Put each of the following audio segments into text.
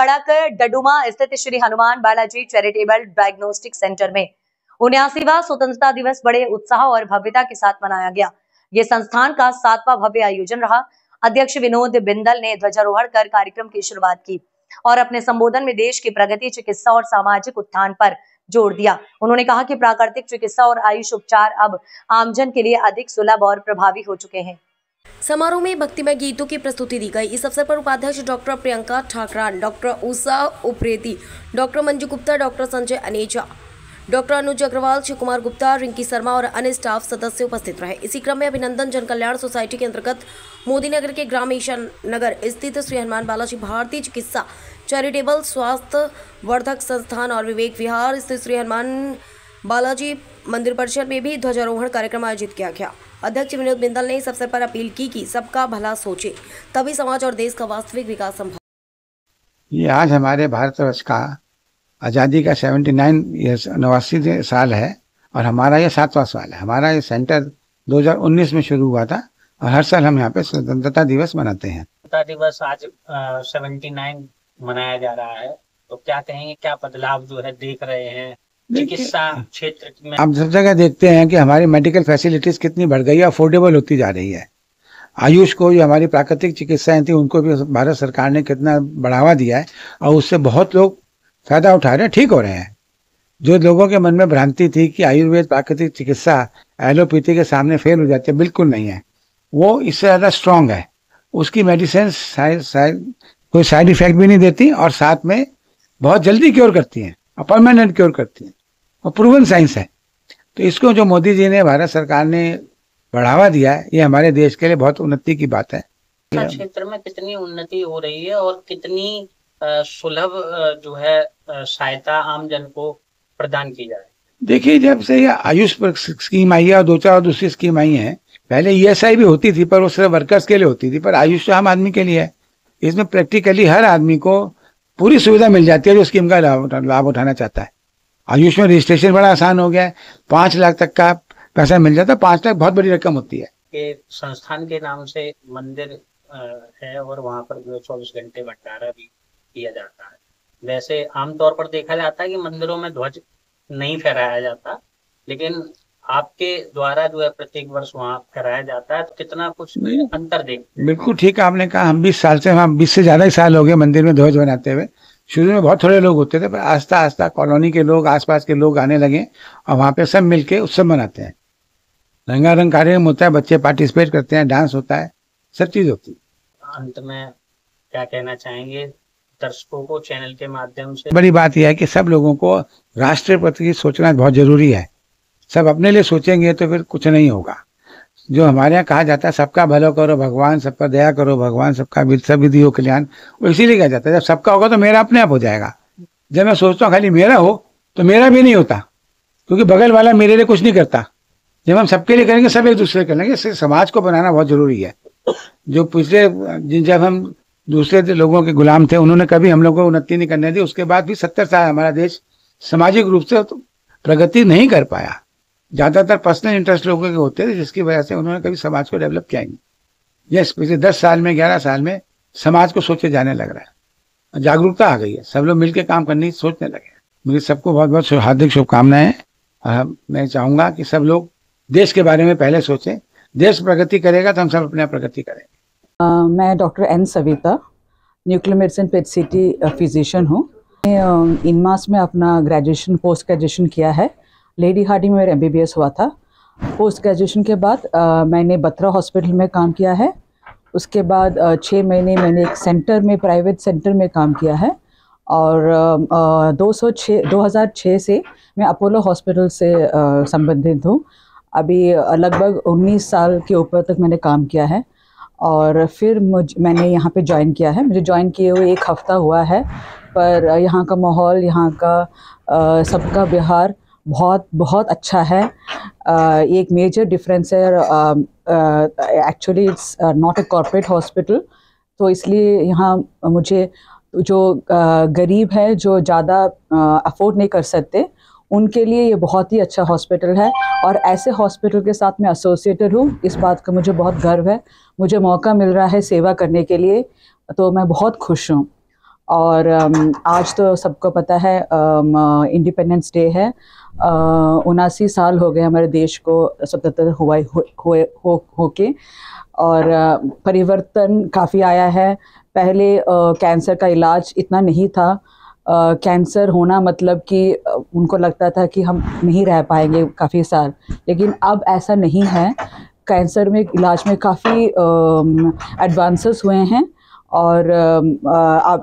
सड़क डडुमा स्थित Shri Hanuman Balaji charitable diagnostic centre में 79वां स्वतंत्रता दिवस बड़े उत्साह और भव्यता के साथ मनाया गया। ये संस्थान का 7वां भव्य आयोजन रहा। अध्यक्ष विनोद बिंदल ने ध्वजारोहण कर कार्यक्रम की शुरुआत की और अपने संबोधन में देश की प्रगति, चिकित्सा और सामाजिक उत्थान पर जोर दिया। उन्होंने कहा कि प्राकृतिक चिकित्सा और आयुष उपचार अब आमजन के लिए अधिक सुलभ और प्रभावी हो चुके हैं। समारोह में भक्तिमय गीतों की प्रस्तुति दी गई। इस अवसर पर उपाध्यक्ष doctor Priyanka Thakran, doctor Usha Upreti, doctor Manju Gupta, doctor Sanjay Aneja, doctor Anuj Agarwal, Shiv Kumar Gupta, Rinki Sharma और अन्य स्टाफ सदस्य उपस्थित रहे। इसी क्रम में अभिनंदन जन कल्याण सोसाइटी के अंतर्गत मोदी नगर के ग्राम ईशान नगर स्थित श्री हनुमान बालाजी भारतीय चिकित्सा चैरिटेबल स्वास्थ्य वर्धक संस्थान और विवेक विहार स्थित श्री हनुमान बालाजी मंदिर परिसर में भी ध्वजारोहण कार्यक्रम आयोजित किया गया। अध्यक्ष विनोद बिंदल ने इस अवसर पर अपील की कि सबका भला सोचे, तभी समाज और देश का वास्तविक विकास संभव। ये आज हमारे भारतवर्ष का आज़ादी का 89 साल है और हमारा ये 7वां साल है। हमारा ये सेंटर 2019 में शुरू हुआ था और हर साल हम यहाँ पे स्वतंत्रता दिवस मनाते हैं। स्वतंत्रता दिवस आज 79 मनाया जा रहा है, तो क्या कहेंगे, क्या बदलाव जो है देख रहे हैं चिकित्सा क्षेत्र में? आप सब जगह देखते हैं कि हमारी मेडिकल फैसिलिटीज कितनी बढ़ गई है, अफोर्डेबल होती जा रही है। आयुष को, जो हमारी प्राकृतिक चिकित्साएं थी, उनको भी भारत सरकार ने कितना बढ़ावा दिया है और उससे बहुत लोग फायदा उठा रहे हैं, ठीक हो रहे हैं। जो लोगों के मन में भ्रांति थी कि आयुर्वेद प्राकृतिक चिकित्सा एलोपैथी के सामने फेल हो जाती है, बिल्कुल नहीं है। वो इससे ज़्यादा स्ट्रांग है। उसकी मेडिसिन कोई साइड इफेक्ट भी नहीं देती और साथ में बहुत जल्दी क्योर करती हैं और परमानेंट क्योर करती हैं और प्रूवन साइंस है। तो इसको जो मोदी जी ने, भारत सरकार ने बढ़ावा दिया है, ये हमारे देश के लिए बहुत उन्नति की बात है। क्षेत्र में कितनी उन्नति हो रही है और कितनी सुलभ जो है सहायता आम जन को प्रदान की जाए? देखिए, जब से ये आयुष स्कीम आई है और 2-4 और दूसरी स्कीम आई है, पहले ईएसआई भी होती थी पर वो सिर्फ वर्कर्स के लिए होती थी, पर आयुष तो आम आदमी के लिए है। इसमें प्रैक्टिकली हर आदमी को पूरी सुविधा मिल जाती है जो स्कीम का लाभ उठाना चाहता है। आयुष में रजिस्ट्रेशन बड़ा आसान हो गया है, 5 लाख तक का पैसा मिल जाता है। 5 लाख बहुत बड़ी रकम होती है। ये संस्थान के नाम से मंदिर है और वहाँ पर 24 घंटे भंडारा भी किया जाता है। वैसे आमतौर पर देखा जाता है कि मंदिरों में ध्वज नहीं फहराया जाता, लेकिन आपके द्वारा जो है प्रत्येक वर्ष वहाँ फहराया जाता है, तो कितना कुछ अंतर देखते हैं? बिल्कुल ठीक आपने कहा। हम 20 साल से, हम 20 से ज्यादा ही साल हो गए मंदिर में ध्वज बनाते हुए। शुरू में बहुत थोड़े लोग होते थे, पर आस्ता आस्ता कॉलोनी के लोग, आसपास के लोग आने लगे और वहाँ पे सब मिलके उत्सव मनाते हैं। रंगारंग कार्यक्रम होता है, बच्चे पार्टिसिपेट करते हैं, डांस होता है, सब चीज होती है। अंत में क्या कहना चाहेंगे दर्शकों को चैनल के माध्यम से? बड़ी बात यह है कि सब लोगों को राष्ट्र प्रति सोचना बहुत जरूरी है। सब अपने लिए सोचेंगे तो फिर कुछ नहीं होगा। जो हमारे यहाँ कहा जाता है, सबका भला करो भगवान, सब पर दया करो भगवान, सबका सब विधि हो कल्याण, वो इसीलिए कहा जाता है। जब सबका होगा तो मेरा अपने आप हो जाएगा। जब मैं सोचता हूँ खाली मेरा हो तो मेरा भी नहीं होता, क्योंकि बगल वाला मेरे लिए कुछ नहीं करता। जब हम सबके लिए करेंगे, सब एक दूसरे कर लेंगे। इससे समाज को बनाना बहुत जरूरी है। जो पिछले, जब हम दूसरे लोगों के गुलाम थे, उन्होंने कभी हम लोग को उन्नति नहीं करने दी। उसके बाद भी 70 साल हमारा देश सामाजिक रूप से प्रगति नहीं कर पाया। ज्यादातर पर्सनल इंटरेस्ट लोगों के होते थे, जिसकी वजह से उन्होंने कभी समाज को डेवलप किया नहीं। यस, पिछले 10 साल में, 11 साल में समाज को सोचे जाने लग रहा है, जागरूकता आ गई है, सब लोग मिलकर काम करने की सोचने लगे। मेरी सबको बहुत बहुत हार्दिक शुभकामनाएं। मैं चाहूंगा कि सब लोग देश के बारे में पहले सोचें। देश प्रगति करेगा तो हम सब अपने प्रगति करेंगे। मैं doctor N Savita, nuclear medicine PET CT physician हूँ। इनमास में अपना ग्रेजुएशन, पोस्ट ग्रेजुएशन किया है। लेडी हार्डी में मेरा MBBS हुआ था। पोस्ट ग्रेजुएशन के बाद मैंने बत्रा हॉस्पिटल में काम किया है। उसके बाद 6 महीने मैंने एक सेंटर में, प्राइवेट सेंटर में काम किया है। और 2006 से मैं अपोलो हॉस्पिटल से संबंधित हूँ। अभी लगभग 19 साल के ऊपर तक मैंने काम किया है और फिर मैंने यहाँ पे ज्वाइन किया है। मुझे ज्वाइन किए हुए 1 हफ्ता हुआ है, पर यहाँ का माहौल, यहाँ का सबका व्यवहार बहुत बहुत अच्छा है। एक मेजर डिफरेंस है, actually it's not a corporate hospital, तो इसलिए यहाँ मुझे जो गरीब है, जो ज़्यादा अफोर्ड नहीं कर सकते, उनके लिए ये बहुत ही अच्छा हॉस्पिटल है। और ऐसे हॉस्पिटल के साथ मैं एसोसिएटेड हूँ, इस बात का मुझे बहुत गर्व है। मुझे मौका मिल रहा है सेवा करने के लिए, तो मैं बहुत खुश हूँ। और आज तो सबको पता है इंडिपेंडेंस डे है। 79 साल हो गए हमारे देश को स्वतंत्र होके और परिवर्तन काफ़ी आया है। पहले कैंसर का इलाज इतना नहीं था। कैंसर होना मतलब कि उनको लगता था कि हम नहीं रह पाएंगे काफ़ी साल, लेकिन अब ऐसा नहीं है। कैंसर में इलाज में काफ़ी एडवांसेस हुए हैं और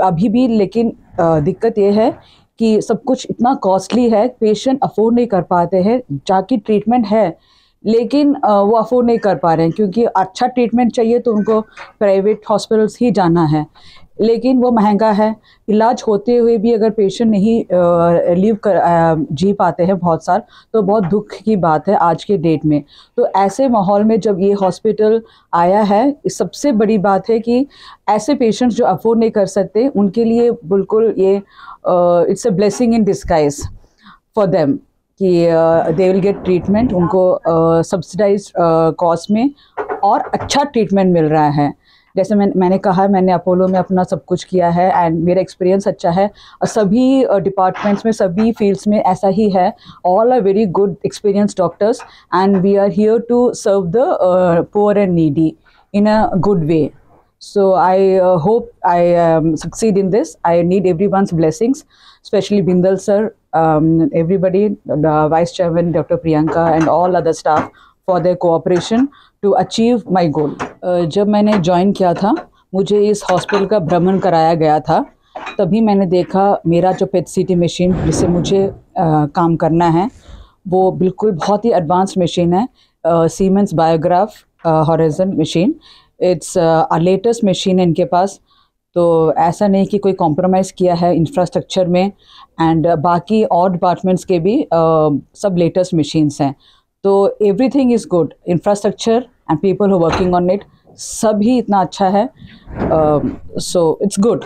अभी भी, लेकिन दिक्कत ये है कि सब कुछ इतना कॉस्टली है, पेशेंट अफोर्ड नहीं कर पाते हैं। जाके ट्रीटमेंट है लेकिन वो अफोर्ड नहीं कर पा रहे हैं, क्योंकि अच्छा ट्रीटमेंट चाहिए तो उनको प्राइवेट हॉस्पिटल्स ही जाना है, लेकिन वो महंगा है। इलाज होते हुए भी अगर पेशेंट नहीं जी पाते हैं बहुत साल, तो बहुत दुख की बात है आज के डेट में। तो ऐसे माहौल में जब ये हॉस्पिटल आया है, सबसे बड़ी बात है कि ऐसे पेशेंट्स जो अफोर्ड नहीं कर सकते, उनके लिए बिल्कुल ये it's a blessing in disguise for them कि दे विल गेट ट्रीटमेंट। उनको सब्सिडाइज कॉस्ट में और अच्छा ट्रीटमेंट मिल रहा है। जैसे मैंने कहा, मैंने अपोलो में अपना सब कुछ किया है एंड मेरा एक्सपीरियंस अच्छा है। सभी डिपार्टमेंट्स में, सभी फील्ड्स में ऐसा ही है। All are very good experience doctors and we are here to serve the poor and needy in a good way. So I hope I succeed in this. I need everyone's blessings, especially Bindal sir, everybody, the Vice Chairman Dr. Priyanka and all other staff for their cooperation to achieve my goal. जब मैंने join किया था, मुझे इस hospital का भ्रमण कराया गया था। तभी मैंने देखा मेरा जो पेट सीटी मशीन जिससे मुझे काम करना है, वो बिल्कुल बहुत ही एडवांस मशीन है। Siemens biograph horizon machine, it's a latest machine है इनके पास। तो ऐसा नहीं कि कोई कॉम्प्रोमाइज़ किया है इंफ्रास्ट्रक्चर में, एंड बाकी और डिपार्टमेंट्स के भी सब लेटेस्ट मशीन्स हैं। तो everything is good, infrastructure and people who working on it, सब ही इतना अच्छा है। So it's good.